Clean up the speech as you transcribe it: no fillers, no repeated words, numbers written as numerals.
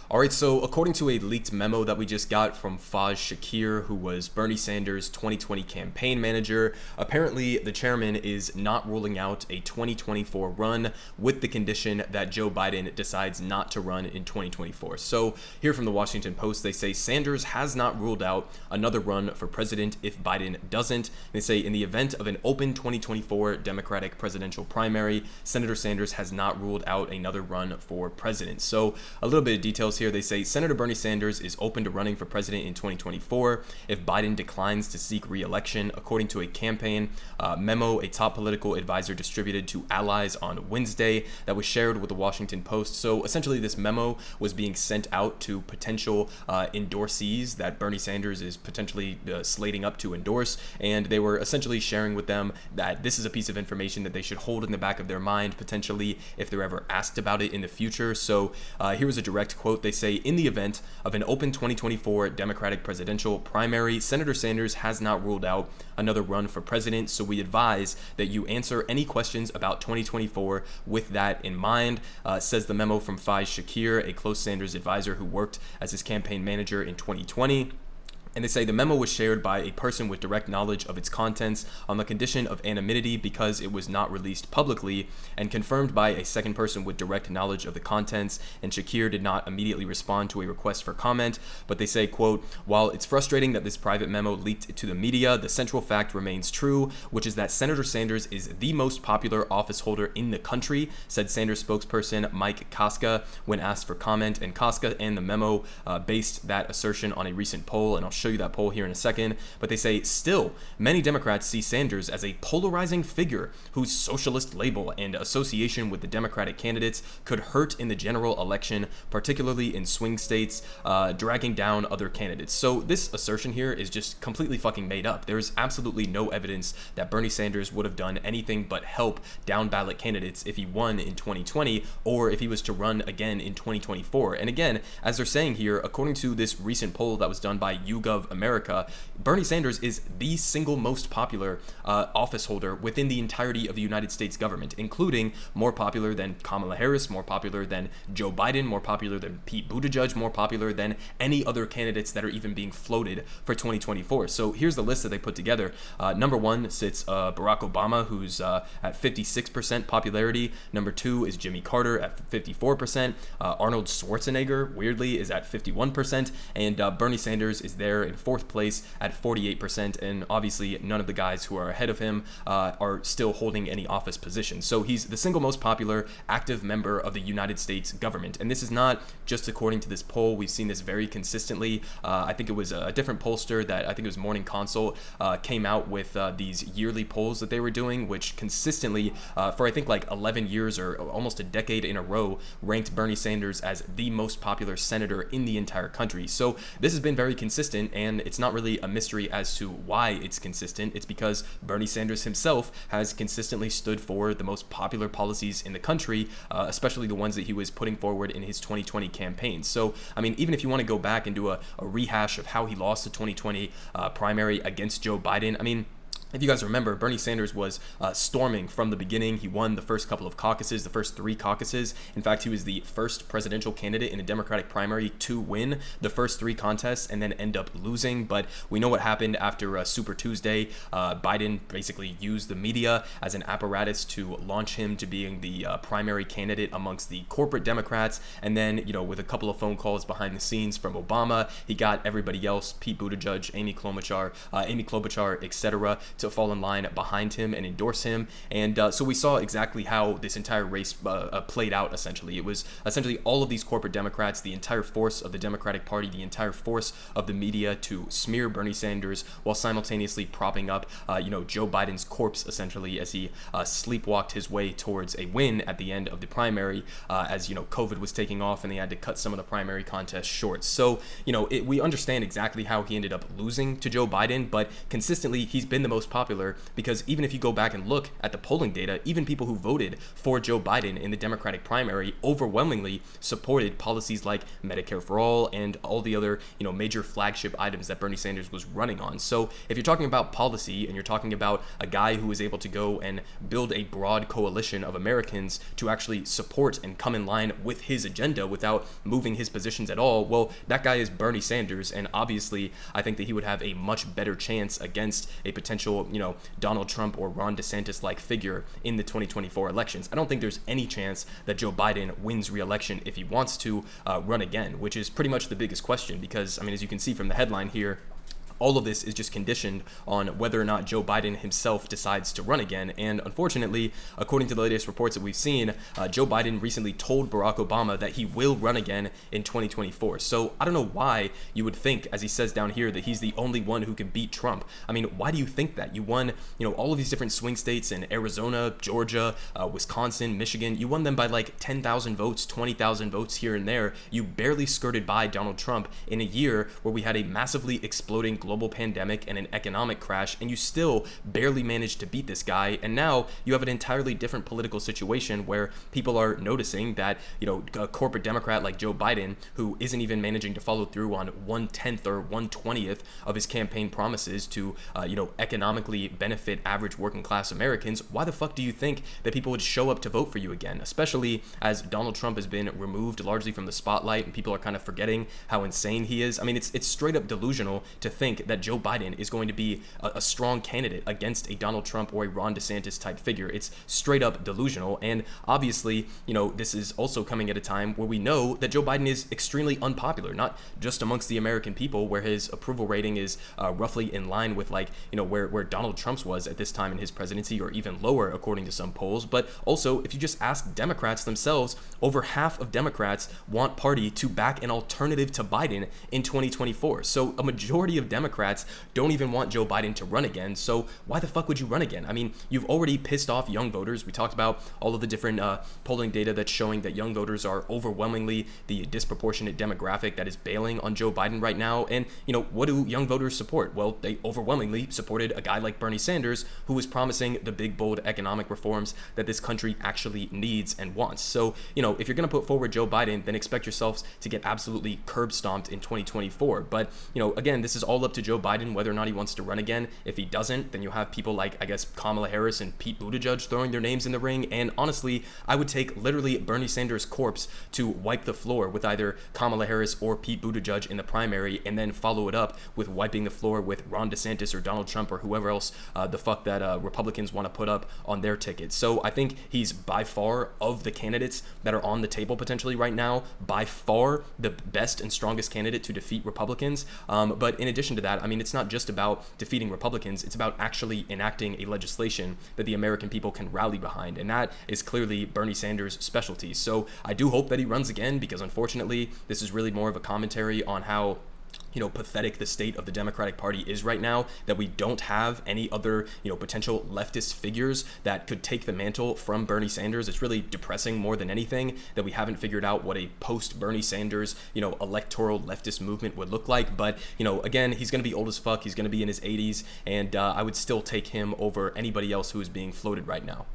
All right, so according to a leaked memo that we just got from Faj Shakir, who was Bernie Sanders' 2020 campaign manager, apparently the chairman is not ruling out a 2024 run with the condition that Joe Biden decides not to run in 2024. So here from the Washington Post, they say Sanders has not ruled out another run for president if Biden doesn't. They say in the event of an open 2024 Democratic presidential primary, Senator Sanders has not ruled out another run for president. So a little bit of details here. They say Senator Bernie Sanders is open to running for president in 2024 if Biden declines to seek re-election, according to a campaign memo a top political advisor distributed to allies on Wednesday that was shared with the Washington Post. So essentially this memo was being sent out to potential endorsees that Bernie Sanders is potentially slating up to endorse, and they were essentially sharing with them that this is a piece of information that they should hold in the back of their mind potentially if they're ever asked about it in the future. So here was a direct quote. They say, in the event of an open 2024 Democratic presidential primary, Senator Sanders has not ruled out another run for president, so we advise that you answer any questions about 2024 with that in mind, says the memo from Faiz Shakir, a close Sanders advisor who worked as his campaign manager in 2020. And they say the memo was shared by a person with direct knowledge of its contents on the condition of anonymity because it was not released publicly, and confirmed by a second person with direct knowledge of the contents. And Shakir did not immediately respond to a request for comment, but they say, quote, while it's frustrating that this private memo leaked to the media, the central fact remains true, which is that Senator Sanders is the most popular office holder in the country, said Sanders spokesperson Mike Koska when asked for comment. And Koska and the memo based that assertion on a recent poll, and I'll show you that poll here in a second. But they say still many Democrats see Sanders as a polarizing figure whose socialist label and association with the Democratic candidates could hurt in the general election, particularly in swing states, dragging down other candidates. So this assertion here is just completely fucking made up. There's absolutely no evidence that Bernie Sanders would have done anything but help down ballot candidates if he won in 2020 or if he was to run again in 2024. And again, as they're saying here, according to this recent poll that was done by YouGov America, Bernie Sanders is the single most popular office holder within the entirety of the United States government, including more popular than Kamala Harris, more popular than Joe Biden, more popular than Pete Buttigieg, more popular than any other candidates that are even being floated for 2024. So here's the list that they put together. Number one sits Barack Obama, who's at 56% popularity. Number two is Jimmy Carter at 54%. Arnold Schwarzenegger, weirdly, is at 51%. And Bernie Sanders is there in fourth place at 48%, and obviously none of the guys who are ahead of him are still holding any office position. So he's the single most popular active member of the United States government, and this is not just according to this poll. We've seen this very consistently. I think it was a different pollster that I think it was Morning Consult came out with these yearly polls that they were doing, which consistently for I think like 11 years or almost a decade in a row ranked Bernie Sanders as the most popular senator in the entire country. So this has been very consistent, and it's not really a mystery as to why it's consistent. It's because Bernie Sanders himself has consistently stood for the most popular policies in the country, especially the ones that he was putting forward in his 2020 campaign. So, I mean, even if you want to go back and do a rehash of how he lost the 2020 primary against Joe Biden, I mean, if you guys remember, Bernie Sanders was storming from the beginning. He won the first couple of caucuses, the first three caucuses. In fact, he was the first presidential candidate in a Democratic primary to win the first three contests and then end up losing. But we know what happened after Super Tuesday. Biden basically used the media as an apparatus to launch him to being the primary candidate amongst the corporate Democrats. And then, you know, with a couple of phone calls behind the scenes from Obama, he got everybody else, Pete Buttigieg, Amy Klobuchar, etc., to fall in line behind him and endorse him. And so we saw exactly how this entire race played out, essentially. It was essentially all of these corporate Democrats, the entire force of the Democratic Party, the entire force of the media to smear Bernie Sanders while simultaneously propping up, Joe Biden's corpse, essentially, as he sleepwalked his way towards a win at the end of the primary, as, COVID was taking off and they had to cut some of the primary contests short. So, we understand exactly how he ended up losing to Joe Biden, but consistently, he's been the most most popular, because even if you go back and look at the polling data, even people who voted for Joe Biden in the Democratic primary overwhelmingly supported policies like Medicare for all and all the other, major flagship items that Bernie Sanders was running on. So if you're talking about policy and you're talking about a guy who was able to go and build a broad coalition of Americans to actually support and come in line with his agenda without moving his positions at all, well, that guy is Bernie Sanders, and obviously I think that he would have a much better chance against a potential, Donald Trump or Ron DeSantis-like figure in the 2024 elections. I don't think there's any chance that Joe Biden wins re-election if he wants to run again, which is pretty much the biggest question, because, as you can see from the headline here, all of this is just conditioned on whether or not Joe Biden himself decides to run again. And unfortunately, according to the latest reports that we've seen, Joe Biden recently told Barack Obama that he will run again in 2024. So I don't know why you would think, as he says down here, that he's the only one who can beat Trump. Why do you think that? You won, all of these different swing states in Arizona, Georgia, Wisconsin, Michigan. You won them by like 10,000 votes, 20,000 votes here and there. You barely skirted by Donald Trump in a year where we had a massively exploding global pandemic and an economic crash, and you still barely managed to beat this guy. And now you have an entirely different political situation where people are noticing that, a corporate Democrat like Joe Biden, who isn't even managing to follow through on 1/10 or 1/20th of his campaign promises to, economically benefit average working class Americans, why the fuck do you think that people would show up to vote for you again? Especially as Donald Trump has been removed largely from the spotlight and people are kind of forgetting how insane he is. It's straight up delusional to think that Joe Biden is going to be a strong candidate against a Donald Trump or a Ron DeSantis type figure. It's straight up delusional. And obviously, this is also coming at a time where we know that Joe Biden is extremely unpopular, not just amongst the American people, where his approval rating is roughly in line with where Donald Trump's was at this time in his presidency, or even lower according to some polls. But also, if you just ask Democrats themselves, over half of Democrats want party to back an alternative to Biden in 2024. So a majority of Democrats don't even want Joe Biden to run again. So why the fuck would you run again? You've already pissed off young voters. We talked about all of the different polling data that's showing that young voters are overwhelmingly the disproportionate demographic that is bailing on Joe Biden right now. And, what do young voters support? Well, they overwhelmingly supported a guy like Bernie Sanders, who was promising the big, bold economic reforms that this country actually needs and wants. So, if you're going to put forward Joe Biden, then expect yourselves to get absolutely curb stomped in 2024. But, again, this is all up to Joe Biden, whether or not he wants to run again. If he doesn't, then you'll have people like, Kamala Harris and Pete Buttigieg throwing their names in the ring. And honestly, I would take literally Bernie Sanders' corpse to wipe the floor with either Kamala Harris or Pete Buttigieg in the primary, and then follow it up with wiping the floor with Ron DeSantis or Donald Trump or whoever else the fuck that Republicans want to put up on their tickets. So I think he's by far, of the candidates that are on the table potentially right now, by far the best and strongest candidate to defeat Republicans. But in addition to that, it's not just about defeating Republicans, it's about actually enacting a legislation that the American people can rally behind, and that is clearly Bernie Sanders' specialty. So I do hope that he runs again, because unfortunately, this is really more of a commentary on how pathetic the state of the Democratic Party is right now, that we don't have any other, potential leftist figures that could take the mantle from Bernie Sanders. It's really depressing more than anything that we haven't figured out what a post-Bernie Sanders, electoral leftist movement would look like. But, again, he's going to be old as fuck. He's going to be in his 80s, and I would still take him over anybody else who is being floated right now.